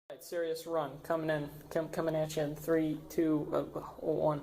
Right, serious run coming in, coming at you in 3, 2, 1.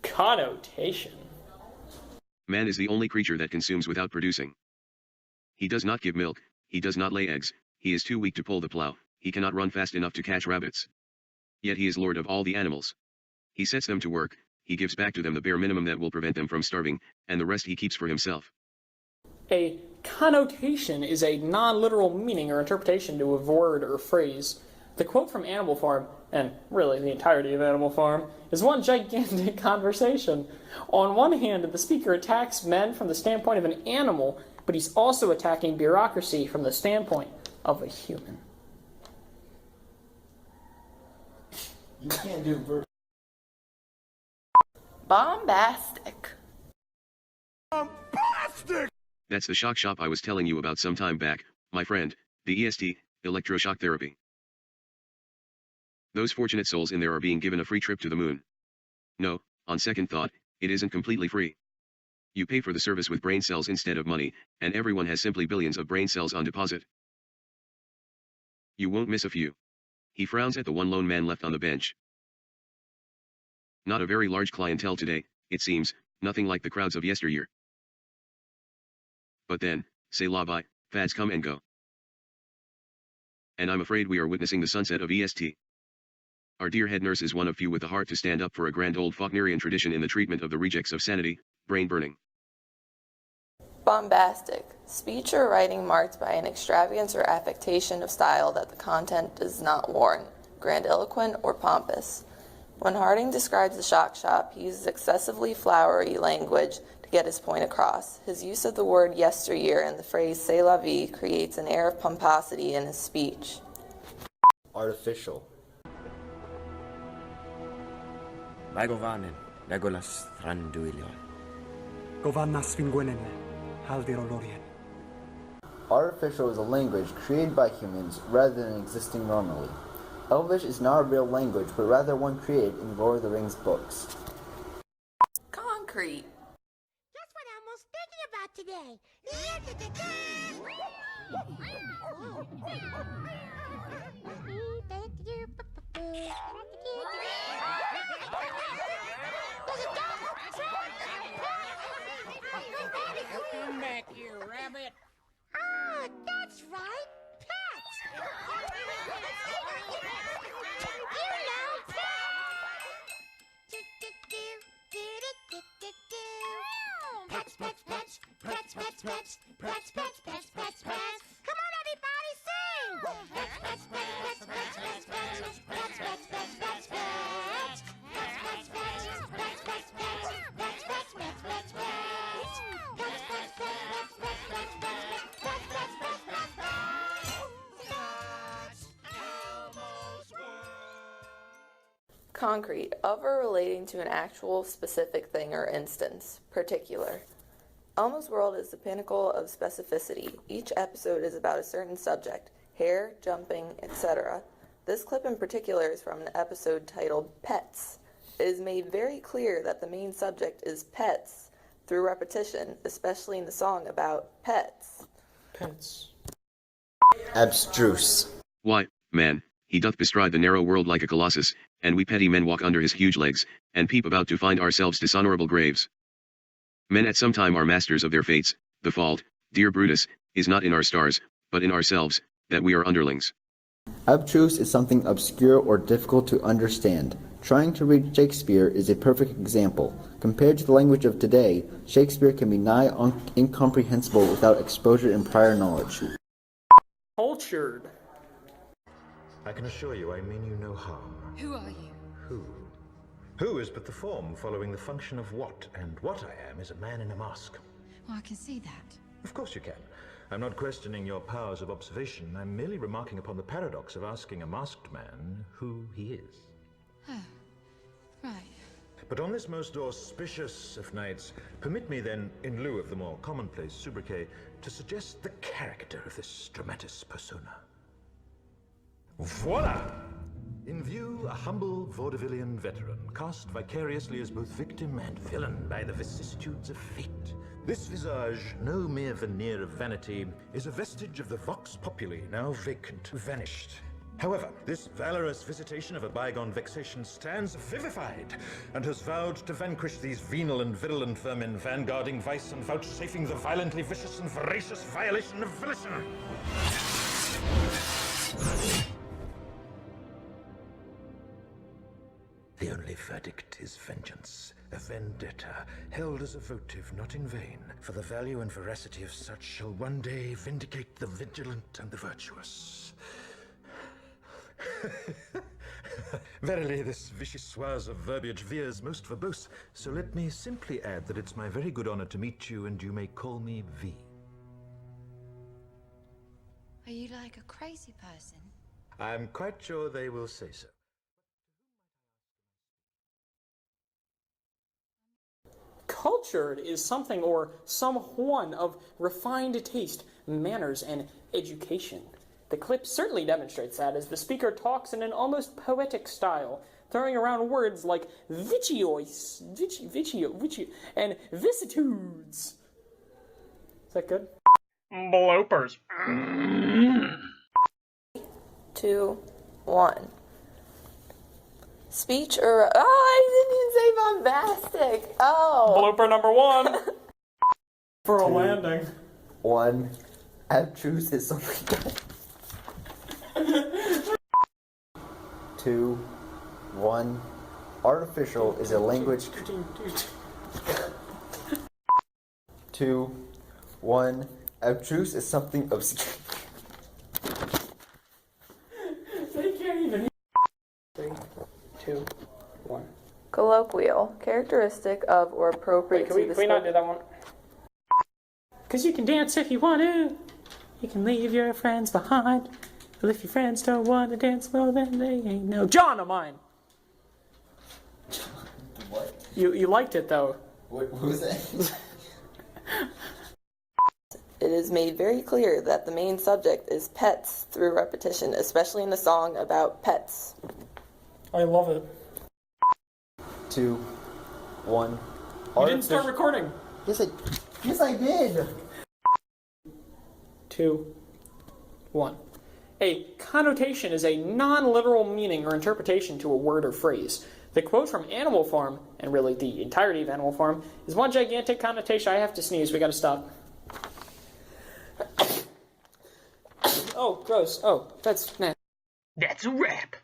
Connotation. Man is the only creature that consumes without producing. He does not give milk, he does not lay eggs, he is too weak to pull the plow, he cannot run fast enough to catch rabbits. Yet he is lord of all the animals. He sets them to work, he gives back to them the bare minimum that will prevent them from starving, and the rest he keeps for himself. A connotation is a non-literal meaning or interpretation to a word or phrase. The quote from Animal Farm, and really the entirety of Animal Farm, is one gigantic conversation. On one hand, the speaker attacks men from the standpoint of an animal, but he's also attacking bureaucracy from the standpoint of a human. You can't do verse. Bombastic. Bombastic! That's the shock shop I was telling you about some time back, my friend, the EST, electroshock therapy. Those fortunate souls in there are being given a free trip to the moon. No, on second thought, it isn't completely free. You pay for the service with brain cells instead of money, and everyone has simply billions of brain cells on deposit. You won't miss a few. He frowns at the one lone man left on the bench. Not a very large clientele today, it seems, nothing like the crowds of yesteryear. But then, c'est la vie, fads come and go. And I'm afraid we are witnessing the sunset of EST. Our dear head nurse is one of few with the heart to stand up for a grand old Faulknerian tradition in the treatment of the rejects of sanity, brain burning. Bombastic. Speech or writing marked by an extravagance or affectation of style that the content does not warrant, grandiloquent or pompous. When Harding describes the shock shop, he uses excessively flowery language to get his point across. His use of the word yesteryear and the phrase c'est la vie creates an air of pomposity in his speech. Artificial. Vaigovanen, Legolas Thranduilion. Govannas Finguenen, Haldirolorien. Artificial is a language created by humans rather than existing normally. Elvish is not a real language, but rather one created in Lord of the Rings books. Concrete. That's what I was thinking about today. Come back here, rabbit. Oh, that's right. Pets. You know, pets. Pets, pets, pets, pets, pets, pets, pets, pets, pets, pets, pets. Come on, everybody, sing. Pets, pets, pets, pets, pets, pets, pets, pets, pets, pets, pets, pets. Pets, pets, pets, pets, pets, pets, pets, pets, pets, pets, pets. Pets, pets, pets, pets, pets, pets, pets, pets, pets, pets, pets, pets. Concrete. Of or relating to an actual specific thing or instance. Particular. Elmo's World is the pinnacle of specificity. Each episode is about a certain subject. Hair, jumping, etc. This clip in particular is from an episode titled Pets. It is made very clear that the main subject is pets through repetition, especially in the song about pets. Pets. Abstruse. Why, man, he doth bestride the narrow world like a colossus, and we petty men walk under his huge legs, and peep about to find ourselves dishonorable graves. Men at some time are masters of their fates. The fault, dear Brutus, is not in our stars, but in ourselves, that we are underlings. Abstruse is something obscure or difficult to understand. Trying to read Shakespeare is a perfect example. Compared to the language of today, Shakespeare can be nigh incomprehensible without exposure and prior knowledge. Cultured. I can assure you I mean you no harm. Who are you? Who? Who is but the form following the function of what, and what I am is a man in a mask. Well, I can see that. Of course you can. I'm not questioning your powers of observation. I'm merely remarking upon the paradox of asking a masked man who he is. Oh, right. But on this most auspicious of nights, permit me then, in lieu of the more commonplace sobriquet, to suggest the character of this dramatis persona. Voila! In view, a humble vaudevillian veteran, cast vicariously as both victim and villain by the vicissitudes of fate. This visage, no mere veneer of vanity, is a vestige of the vox populi, now vacant, vanished. However, this valorous visitation of a bygone vexation stands vivified, and has vowed to vanquish these venal and virulent vermin, vanguarding vice and vouchsafing the violently vicious and voracious violation of volition. The only verdict is vengeance, a vendetta, held as a votive not in vain, for the value and veracity of such shall one day vindicate the vigilant and the virtuous. Verily, this vichyssoise of verbiage veers most verbose, so let me simply add that it's my very good honor to meet you, and you may call me V. Are you like a crazy person? I'm quite sure they will say so. Cultured is something or someone of refined taste, manners, and education. The clip certainly demonstrates that as the speaker talks in an almost poetic style, throwing around words like viciois, and vicissitudes. Is that good? Bloopers. 2, 1. Speech or... Oh, I didn't say bombastic. Oh. Blooper number 1. For a landing. 1. Abstruse is something. 2, 1. Artificial is a language. 2, 1. Abstruse is something obscure. They can't even. 3, 2, 1. Colloquial, characteristic of or appropriate Wait, to the can we not do that one? Because you can dance if you want to. You can leave your friends behind. But if your friends don't want to dance, well, then they ain't no John of mine. What? You liked it, though. What was that? It is made very clear that the main subject is pets through repetition, especially in the song about pets. I love it. 2, 1. You didn't start recording. Yes, I did. 2, 1. A connotation is a non-literal meaning or interpretation to a word or phrase. The quote from Animal Farm, and really the entirety of Animal Farm, is one gigantic connotation. I have to sneeze. We gotta stop. Oh, gross. Oh, that's nasty. That's a wrap.